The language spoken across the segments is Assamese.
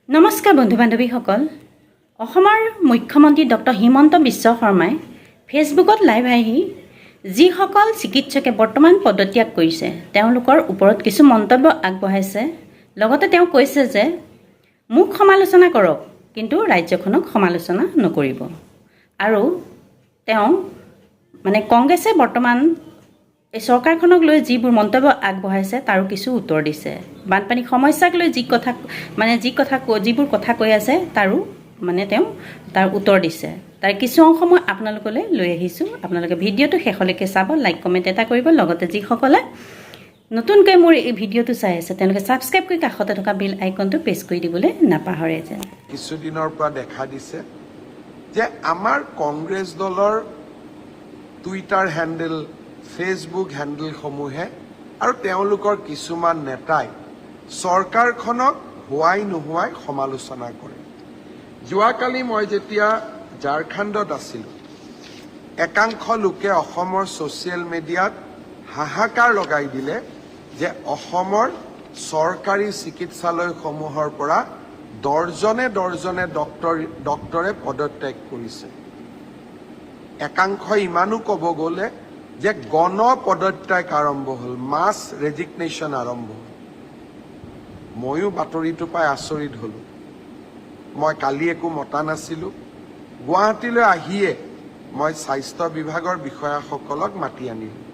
নমস্কাৰ বন্ধু বান্ধৱীসকল অসমৰ মুখ্যমন্ত্ৰী ডক্টৰ হিমন্ত বিশ্ব শৰ্মাই ফেচবুকত লাইভ আহি যিসকল চিকিৎসকে বৰ্তমান পদত্যাগ কৰিছে তেওঁলোকৰ ওপৰত কিছু মন্তব্য আগবঢ়াইছে লগতে তেওঁ কৈছে যে মোক সমালোচনা কৰক কিন্তু ৰাজ্যখনক সমালোচনা নকৰিব আৰু তেওঁ কংগ্ৰেছে বৰ্তমান এই চৰকাৰখনক লৈ যিবোৰ মন্তব্য আগবঢ়াইছে তাৰো কিছু উত্তৰ দিছে বানপানী সমস্যাক লৈ যিবোৰ কথা কৈ আছে তাৰো তেওঁ তাৰ উত্তৰ দিছে তাৰ কিছু অংশ মই আপোনালোকলৈ লৈ আহিছোঁ আপোনালোকে ভিডিঅ'টো শেষলৈকে চাব লাইক কমেণ্ট এটা কৰিব লগতে যিসকলে নতুনকৈ মোৰ এই ভিডিঅ'টো চাই আছে তেওঁলোকে ছাবস্ক্ৰাইব কৰি কাষতে থকা বেল আইকনটো প্ৰেছ কৰি দিবলৈ নাপাহৰে যেন কিছুদিনৰ পৰা দেখা দিছে যে আমাৰ কংগ্ৰেছ দলৰ টুইটাৰ হেণ্ডেল ফেচবুক হেণ্ডেলসমূহে আৰু তেওঁলোকৰ কিছুমান নেতাই চৰকাৰখনক হোৱাই নোহোৱাই সমালোচনা কৰে যোৱাকালি মই যেতিয়া ঝাৰখণ্ডত আছিলোঁ একাংশ লোকে অসমৰ ছ'চিয়েল মিডিয়াত হাহাকাৰ লগাই দিলে যে অসমৰ চৰকাৰী চিকিৎসালয়সমূহৰ পৰা দৰ্জনে ডক্টৰে পদত্যাগ কৰিছে একাংশ ইমানো ক'ব গ'লে যে গণ পদত্যাগ আৰম্ভ হ'ল মাছ ৰেজিগনেশ্যন আৰম্ভ হ'ল ময়ো বাতৰিটো পাই আচৰিত হ'লোঁ মই কালি একো মতা নাছিলোঁ গুৱাহাটীলৈ আহিয়ে মই স্বাস্থ্য বিভাগৰ বিষয়াসকলক মাতি আনিলোঁ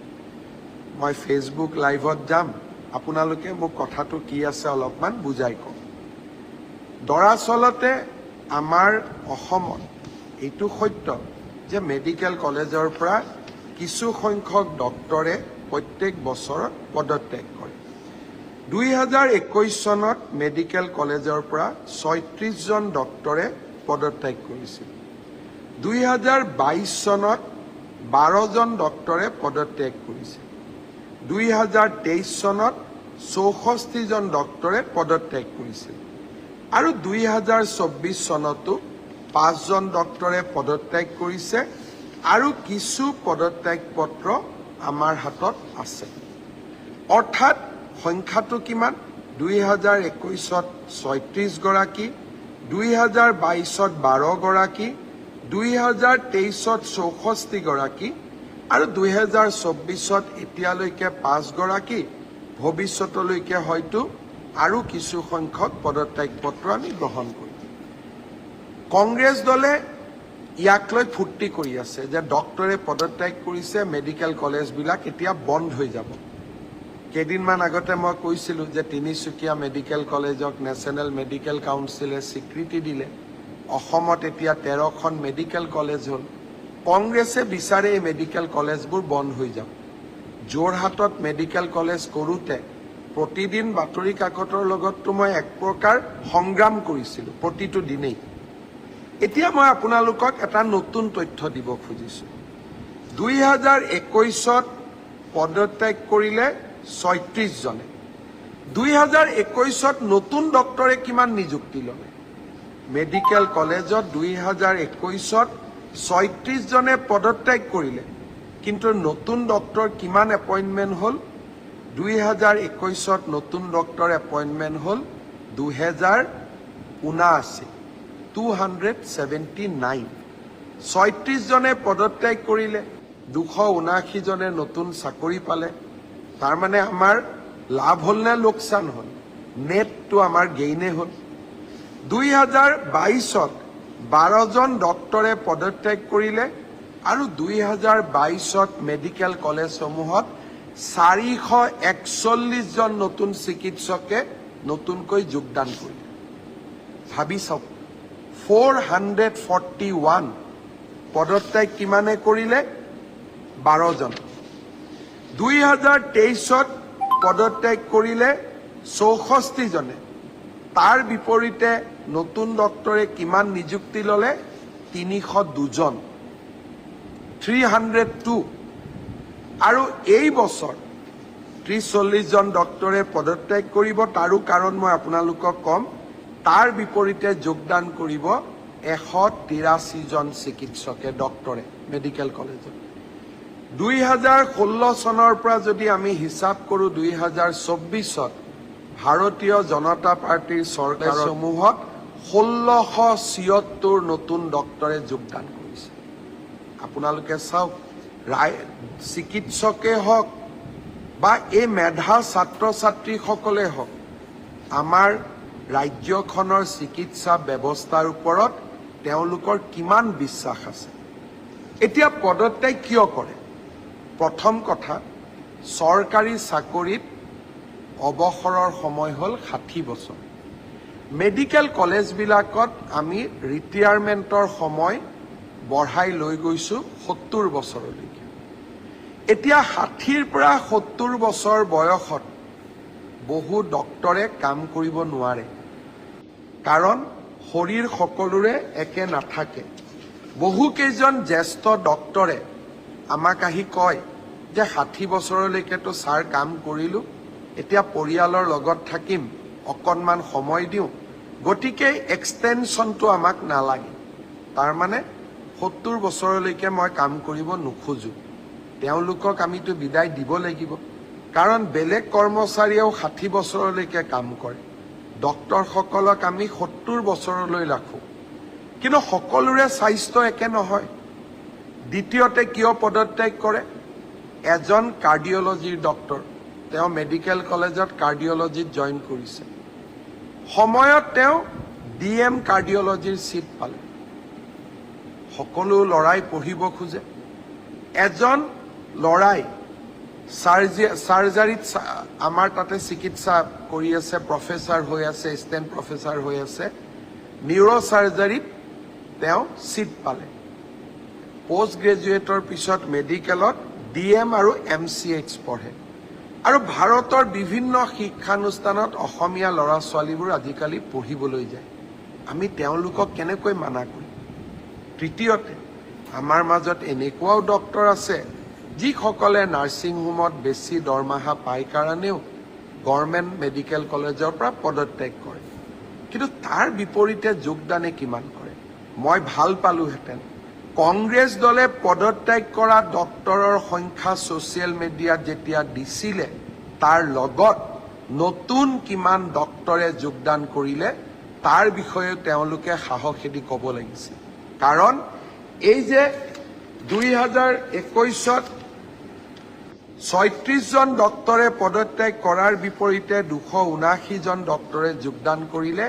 মই ফেচবুক লাইভত যাম আপোনালোকে মোক কথাটো কি আছে অলপমান বুজাই কওক দৰাচলতে আমাৰ অসমত এইটো সত্য যে মেডিকেল কলেজৰ পৰা কিছু সংখ্যক ডক্টৰে প্ৰত্যেক বছৰত পদত্যাগ কৰে 2021 চনত মেডিকেল কলেজৰ পৰা 36 জন ডক্টৰে পদত্যাগ কৰিছিল 2022 চনত 12 জন ডক্টৰে পদত্যাগ কৰিছিল 2023 চনত 64 জন ডক্টৰে পদত্যাগ কৰিছিল আৰু 2024 চনতো 5 জন ডক্টৰে পদত্যাগ কৰিছে আৰু কিছু পদত্যাগ পত্ৰ আমাৰ হাতত আছে অৰ্থাৎ সংখ্যাটো কিমান 2021ত 36 গৰাকী 2022ত 12 গৰাকী 2023ত 64 গৰাকী আৰু 2024ত এতিয়ালৈকে 5 গৰাকী ভৱিষ্যতলৈকে হয়তো আৰু কিছু সংখ্যক পদত্যাগ পত্ৰ আমি গ্ৰহণ কৰিম কংগ্ৰেছ দলে ইয়াক লৈ ফূৰ্তি কৰি আছে যে ডক্টৰে পদত্যাগ কৰিছে মেডিকেল কলেজবিলাক এতিয়া বন্ধ হৈ যাব কেইদিনমান আগতে মই কৈছিলোঁ যে তিনিচুকীয়া মেডিকেল কলেজক নেশ্যনেল মেডিকেল কাউন্সিলে স্বীকৃতি দিলে অসমত এতিয়া 13খন মেডিকেল কলেজ হ'ল কংগ্ৰেছে বিচাৰে এই মেডিকেল কলেজবোৰ বন্ধ হৈ যাব যোৰহাটত মেডিকেল কলেজ কৰোঁতে প্ৰতিদিন বাতৰি কাকতৰ লগততো মই এক প্ৰকাৰ সংগ্ৰাম কৰিছিলোঁ প্ৰতিটো দিনেই এতিয়া মই আপোনালোকক এটা নতুন তথ্য দিব খুজিছোঁ 2021ত পদত্যাগ কৰিলে 36 জনে 2021ত নতুন ডক্টৰে কিমান নিযুক্তি ল'লে মেডিকেল কলেজত 2021ত 36 জনে পদত্যাগ কৰিলে কিন্তু নতুন ডক্টৰ কিমান এপইণ্টমেণ্ট হ'ল 2021ত নতুন ডক্টৰ এপইণ্টমেণ্ট হ'ল 2079 279 36 জনে পদত্যাগ কৰিলে 279 জনে নতুন চাকৰি পালে তাৰ মানে আমাৰ লাভ হ'ল নে লোকচান হ'ল নেটটো আমাৰ গেইনে হ'ল 2022ত 12 জন ডক্টৰে পদত্যাগ কৰিলে আৰু 2022ত মেডিকেল কলেজসমূহত 441 জন নতুন চিকিৎসকে নতুনকৈ যোগদান কৰিলে ভাবি চাওক 441 পদত্যাগ কিমানে কৰিলে 12 জন 2023ত পদত্যাগ কৰিলে 64 জনে তাৰ বিপৰীতে নতুন ডক্টৰে কিমান নিযুক্তি ল'লে 302 জন 302 আৰু এই বছৰ 30-40 জন ডক্টৰে পদত্যাগ কৰিব তাৰো কাৰণ মই আপোনালোকক ক'ম তাৰ বিপৰীতে যোগদান কৰিব 183 জন চিকিৎসকে ডক্টৰে মেডিকেল কলেজত 2016 চনৰ পৰা যদি আমি হিচাপ কৰোঁ 2024ত ভাৰতীয় জনতা পাৰ্টিৰ চৰকাৰসমূহত 1676 নতুন ডক্টৰে যোগদান কৰিছে। আপোনালোকে চাওক, চিকিৎসকে হওক বা এই মেধা ছাত্ৰ ছাত্ৰীসকলে হওক, আমাৰ ৰাজ্যখনৰ চিকিৎসা ব্যৱস্থাৰ ওপৰত তেওঁলোকৰ কিমান বিশ্বাস আছে। এতিয়া পদত্যাগ কিয় কৰে? প্ৰথম কথা, চৰকাৰী চাকৰিত অৱসৰৰ সময় হ'ল 60 বছৰ। মেডিকেল কলেজবিলাকত আমি ৰিটায়াৰমেণ্টৰ সময় বঢ়াই লৈ গৈছোঁ 70 বছৰলৈকে। এতিয়া 60ৰ পৰা 70 বছৰ বয়সত বহু ডক্টৰে কাম কৰিব নোৱাৰে, কাৰণ শৰীৰ সকলোৰে একে নাথাকে। বহুকেইজন জ্যেষ্ঠ ডক্টৰে আমাক আহি কয় যে 60 বছৰলৈকেতো ছাৰ কাম কৰিলোঁ, এতিয়া পৰিয়ালৰ লগত থাকিম, অকণমান সময় দিওঁ, গতিকে এক্সটেনশ্যনটো আমাক নালাগে। তাৰমানে 70 বছৰলৈকে মই কাম কৰিব নোখোজোঁ। তেওঁলোকক আমিতো বিদায় দিব লাগিব, কাৰণ বেলেগ কৰ্মচাৰীয়েও 60 বছৰলৈকে কাম কৰে। ডক্টৰসকলক আমি 70 বছৰলৈ ৰাখোঁ, কিন্তু সকলোৰে স্বাস্থ্য একে নহয়। দ্বিতীয়তে কিয় পদত্যাগ কৰে? এজন কাৰ্ডিঅ'লজিৰ ডক্টৰ, তেওঁ মেডিকেল কলেজত কাৰ্ডিঅ'লজিত জইন কৰিছে। সময়ত তেওঁ DM কাৰ্ডিঅ'লজিৰ ছিট পালে। সকলো ল'ৰাই পঢ়িব খোজে। এজন ল'ৰাই চাৰ্জাৰীত আমাৰ তাতে চিকিৎসা কৰি আছে, প্ৰফেচাৰ হৈ আছে, এছিষ্টেণ্ট প্ৰফেচাৰ হৈ আছে। নিউৰ' চাৰ্জাৰীত তেওঁ ছিট পালে। পোষ্ট গ্ৰেজুৱেটৰ পিছত মেডিকেলত DM আৰু MCH পঢ়ে। আৰু ভাৰতৰ বিভিন্ন শিক্ষানুষ্ঠানত অসমীয়া ল'ৰা ছোৱালীবোৰ আজিকালি পঢ়িবলৈ যায়। আমি তেওঁলোকক কেনেকৈ মানা কৰিম? তৃতীয়তে, আমাৰ মাজত এনেকুৱাও ডক্টৰ আছে যিসকলে নাৰ্ছিং হোমত বেছি দৰমহা পায় কাৰণেও গভৰ্ণমেণ্ট মেডিকেল কলেজৰ পৰা পদত্যাগ কৰে, কিন্তু তাৰ বিপৰীতে যোগদানে কিমান কৰে? মই ভাল পালোহেঁতেন কংগ্ৰেছ দলে পদত্যাগ কৰা ডক্টৰৰ সংখ্যা ছ'চিয়েল মিডিয়াত যেতিয়া দিছিলে, তাৰ লগত নতুন কিমান ডক্টৰে যোগদান কৰিলে তাৰ বিষয়ে তেওঁলোকে সাহসেদি ক'ব লাগিছিল। কাৰণ এই যে 2021ত 36জন ডক্টৰে পদত্যাগ কৰাৰ বিপৰীতে 279জন ডক্টৰে যোগদান কৰিলে,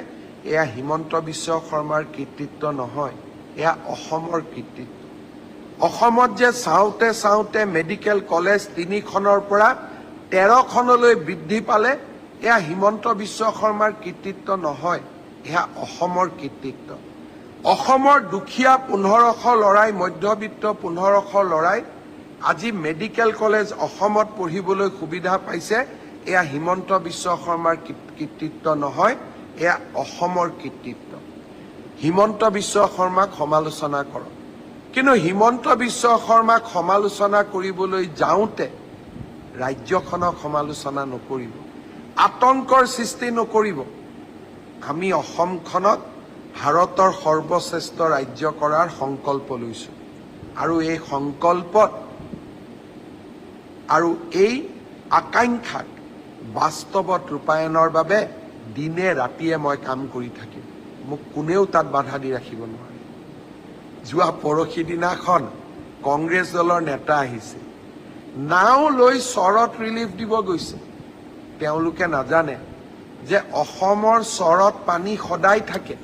এয়া হিমন্ত বিশ্ব শৰ্মাৰ কৃতিত্ব নহয়, এয়া অসমৰ কৃতিত্ব। অসমত যে চাওঁতে চাওঁতে মেডিকেল কলেজ 3খনৰ পৰা 13খনলৈ বৃদ্ধি পালে, এয়া হিমন্ত বিশ্ব শৰ্মাৰ কৃতিত্ব নহয়, এয়া অসমৰ কৃতিত্ব। অসমৰ দুখীয়া 1500 ল'ৰাই, মধ্যবিত্ত 1500 ল'ৰাই আজি মেডিকেল কলেজ অসমত পঢ়িবলৈ সুবিধা পাইছে, এয়া হিমন্ত বিশ্ব শৰ্মাৰ কৃতিত্ব নহয়, এয়া অসমৰ কৃতিত্ব। হিমন্ত বিশ্ব শৰ্মাক সমালোচনা কৰক, কিন্তু হিমন্ত বিশ্ব শৰ্মাক সমালোচনা কৰিবলৈ যাওঁতে ৰাজ্যখনক সমালোচনা নকৰিব, আতংকৰ সৃষ্টি নকৰিব। আমি অসমখনক ভাৰতৰ সৰ্বশ্ৰেষ্ঠ ৰাজ্য কৰাৰ সংকল্প লৈছোঁ, আৰু এই সংকল্পত আৰু এই আকাংক্ষাক বাস্তৱত ৰূপায়ণৰ বাবে দিনে ৰাতিয়ে মই কাম কৰি থাকিম। মোক কোনেও তাত বাধা দি ৰাখিব নোৱাৰে। যোৱা পৰহি দিনাখন কংগ্ৰেছ দলৰ নেতা আহিছে, নাও লৈ চৰত ৰিলিফ দিব গৈছে। তেওঁলোকে নাজানে যে অসমৰ চৰত পানী সদায় থাকে।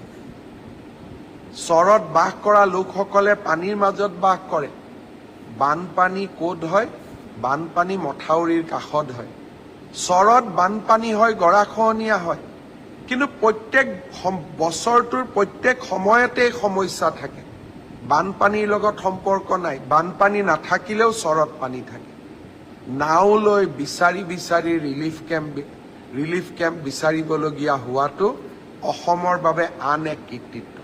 চৰত বাস কৰা লোকসকলে পানীৰ মাজত বাস কৰে। বানপানী ক'ত হয়? বানপানী মথাউৰিৰ কাষত হয়। চৰত বানপানী হয়, গৰাখহনীয়া হয়, কিন্তু প্ৰত্যেক বছৰটোৰ প্ৰত্যেক সময়তে সমস্যা থাকে। বানপানীৰ লগত সম্পৰ্ক নাই, বানপানী নাথাকিলেও চৰত পানী থাকে। নাও লৈ বিচাৰি বিচাৰি ৰিলিফ কেম্প বিচাৰিবলগীয়া হোৱাটো অসমৰ বাবে আন এক কৃতিত্ব।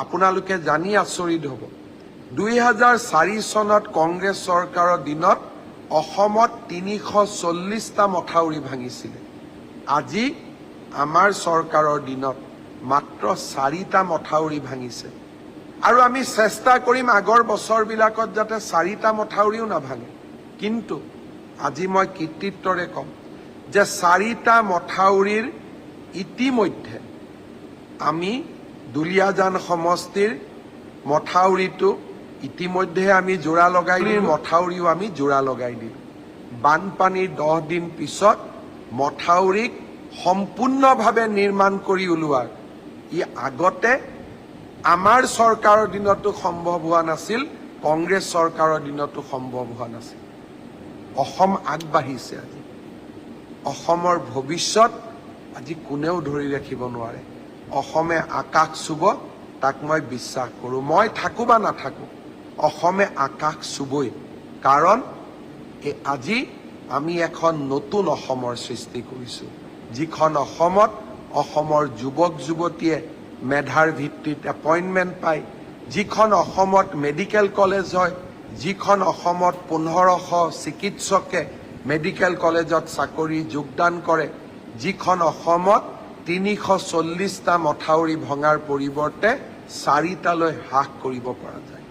আপোনালোকে জানি আচৰিত হ'ব, 2004 চনত কংগ্ৰেছ চৰকাৰৰ দিনত অসমত 340টা মথাউৰি ভাঙিছিলে। আজি আমাৰ চৰকাৰৰ দিনত মাত্ৰ 4টা মথাউৰি ভাঙিছে, আৰু আমি চেষ্টা কৰিম আগৰ বছৰবিলাকত যাতে 4টা মথাউৰিও নাভাঙে। কিন্তু আজি মই কৃতিত্বৰে ক'ম যে 4টা মথাউৰিৰ ইতিমধ্যে আমি দুলীয়াজান সমষ্টিৰ মথাউৰিটো ইতিমধ্যে আমি জোৰা লগাই দিলোঁ, মথাউৰিও আমি জোৰা লগাই দিলোঁ। বানপানীৰ 10 দিন পিছত মথাউৰিক সম্পূৰ্ণভাৱে নিৰ্মাণ কৰি উলিওৱাৰ ই আগতে আমাৰ চৰকাৰৰ দিনতো সম্ভৱ হোৱা নাছিল, কংগ্ৰেছ চৰকাৰৰ দিনতো সম্ভৱ হোৱা নাছিল। অসম আগবাঢ়িছে আজি। অসমৰ ভৱিষ্যত আজি কোনেও ধৰি ৰাখিব নোৱাৰে। অসমে আকাশ চুব, তাক মই বিশ্বাস কৰোঁ। মই থাকোঁ বা নাথাকোঁ, অসমে আকাশ চুবই। কাৰণ আজি আমি এখন নতুন অসমৰ সৃষ্টি কৰিছোঁ, যিখন অসমত অসমৰ যুৱক যুৱতীয়ে মেধাৰ ভিত্তিত এপইণ্টমেণ্ট পায়, যিখন অসমত মেডিকেল কলেজ হয়, যিখন অসমত 1500 চিকিৎসকে মেডিকেল কলেজত চাকৰি যোগদান কৰে, যিখন অসমত 340টা মথাউৰি ভঙাৰ পৰিৱৰ্তে 4টালৈ হ্ৰাস কৰিব পৰা যায়।